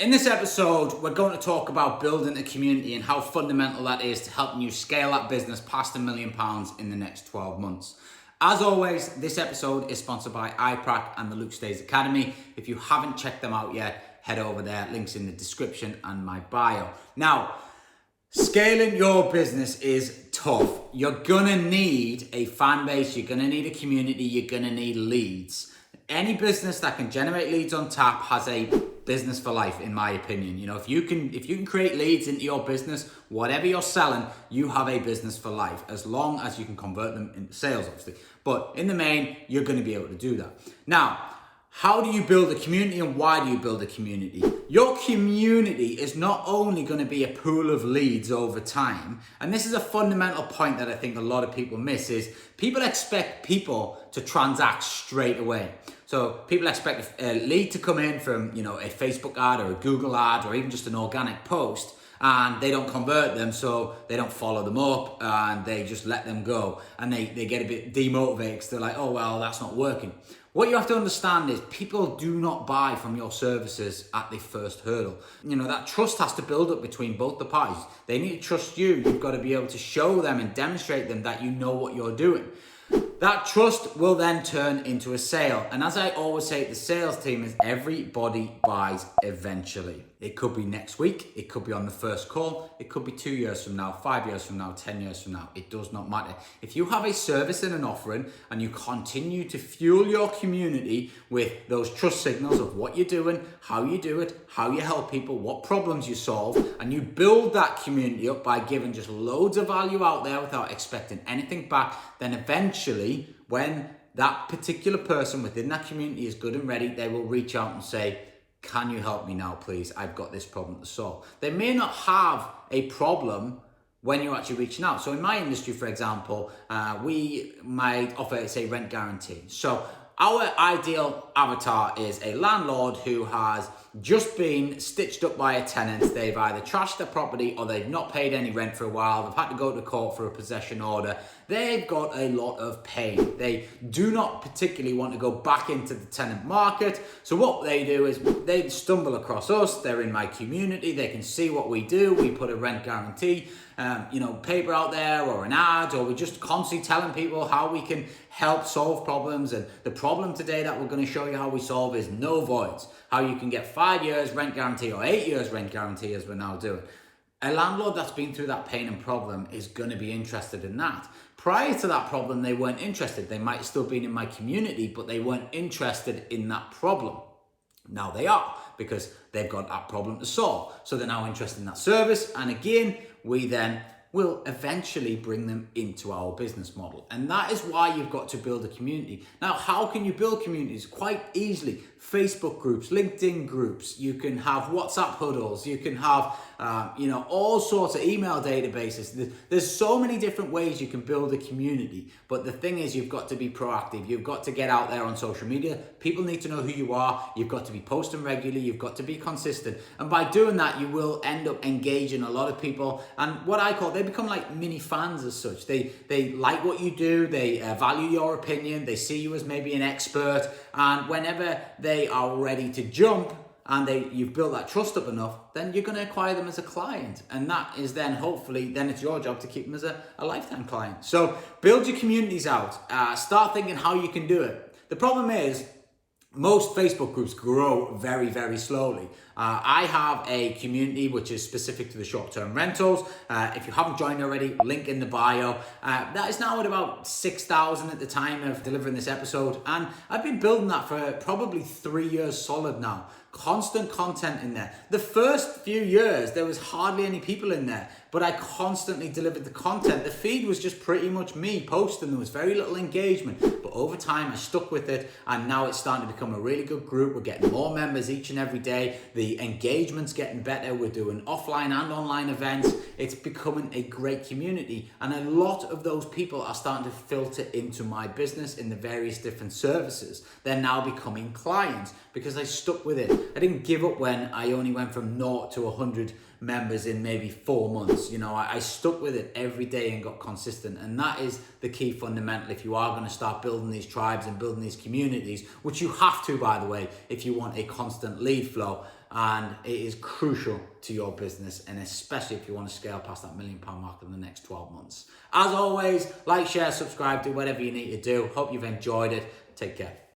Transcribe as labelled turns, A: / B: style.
A: In this episode, we're going to talk about building a community and how fundamental that is to helping you scale that business past £1 million in the next 12 months. As always, this episode is sponsored by Ep5 and the Luke Stays Academy. If you haven't checked them out yet, head over there. Links in the description and my bio. Now, scaling your business is tough. You're gonna need a fan base, you're gonna need a community, you're gonna need leads. Any business that can generate leads on tap has a business for life, in my opinion. You know, if you can create leads into your business, whatever you're selling, you have a business for life, as long as you can convert them into sales, obviously. But in the main, you're going to be able to do that. Now, how do you build a community and why do you build a community? Your community is not only going to be a pool of leads over time, and this is a fundamental point that I think a lot of people miss, is people expect people to transact straight away. So people expect a lead to come in from, a Facebook ad or a Google ad or even just an organic post, and they don't convert them, so they don't follow them up and they just let them go, and they get a bit demotivated because they're like, oh, well, that's not working. What you have to understand is people do not buy from your services at the first hurdle. That trust has to build up between both the parties. They need to trust you. You've got to be able to show them and demonstrate them that you know what you're doing. That trust will then turn into a sale. And as I always say to the sales team, is everybody buys eventually. It could be next week. It could be on the first call. It could be 2 years from now, 5 years from now, 10 years from now. It does not matter. If you have a service and an offering and you continue to fuel your community with those trust signals of what you're doing, how you do it, how you help people, what problems you solve, and you build that community up by giving just loads of value out there without expecting anything back, then eventually when that particular person within that community is good and ready, they will reach out and say, can you help me now, please? I've got this problem to solve. They may not have a problem when you're actually reaching out. So in my industry, for example, we might offer, say, rent guarantee. So our ideal avatar is a landlord who has just been stitched up by a tenant. They've either trashed their property or they've not paid any rent for a while. They've had to go to court for a possession order. They've got a lot of pain. They do not particularly want to go back into the tenant market. So what they do is they stumble across us. They're in my community. They can see what we do. We put a rent guarantee paper out there or an ad, or we're just constantly telling people how we can help solve problems. And the problem today that we're going to show you how we solve is no voids. How you can get 5 years rent guarantee or 8 years rent guarantee, as we're now doing. A landlord that's been through that pain and problem is going to be interested in that. Prior to that problem, they weren't interested. They might have still been in my community, but they weren't interested in that problem. Now they are, because they've got that problem to solve. So they're now interested in that service. And again, we then will eventually bring them into our business model. And that is why you've got to build a community. Now, how can you build communities? Quite easily. Facebook groups, LinkedIn groups, you can have WhatsApp huddles, you can have, all sorts of email databases. There's so many different ways you can build a community. But the thing is, you've got to be proactive. You've got to get out there on social media. People need to know who you are. You've got to be posting regularly. You've got to be consistent. And by doing that, you will end up engaging a lot of people. And what I call, they become like mini fans as such. They like what you do. They value your opinion. They see you as maybe an expert. And whenever they are ready to jump and you've built that trust up enough, then you're going to acquire them as a client. And that is then hopefully, then it's your job to keep them as a lifetime client. So build your communities out. Start thinking how you can do it. The problem is, most Facebook groups grow very, very slowly. I have a community which is specific to the short-term rentals. If you haven't joined already, link in the bio. That is now at about 6,000 at the time of delivering this episode. And I've been building that for probably 3 years solid now. Constant content in there. The first few years, there was hardly any people in there, but I constantly delivered the content. The feed was just pretty much me posting. There was very little engagement, but over time I stuck with it, and now it's starting to become a really good group. We're getting more members each and every day. The engagement's getting better. We're doing offline and online events. It's becoming a great community, and a lot of those people are starting to filter into my business in the various different services. They're now becoming clients because I stuck with it. I didn't give up when I only went from 0 to 100 members in maybe 4 months. I stuck with it every day and got consistent. And that is the key fundamental if you are going to start building these tribes and building these communities, which you have to, by the way, if you want a constant lead flow. and it is crucial to your business, and especially if you want to scale past that £1 million mark in the next 12 months. As always, like, share, subscribe, do whatever you need to do. Hope you've enjoyed it. Take care.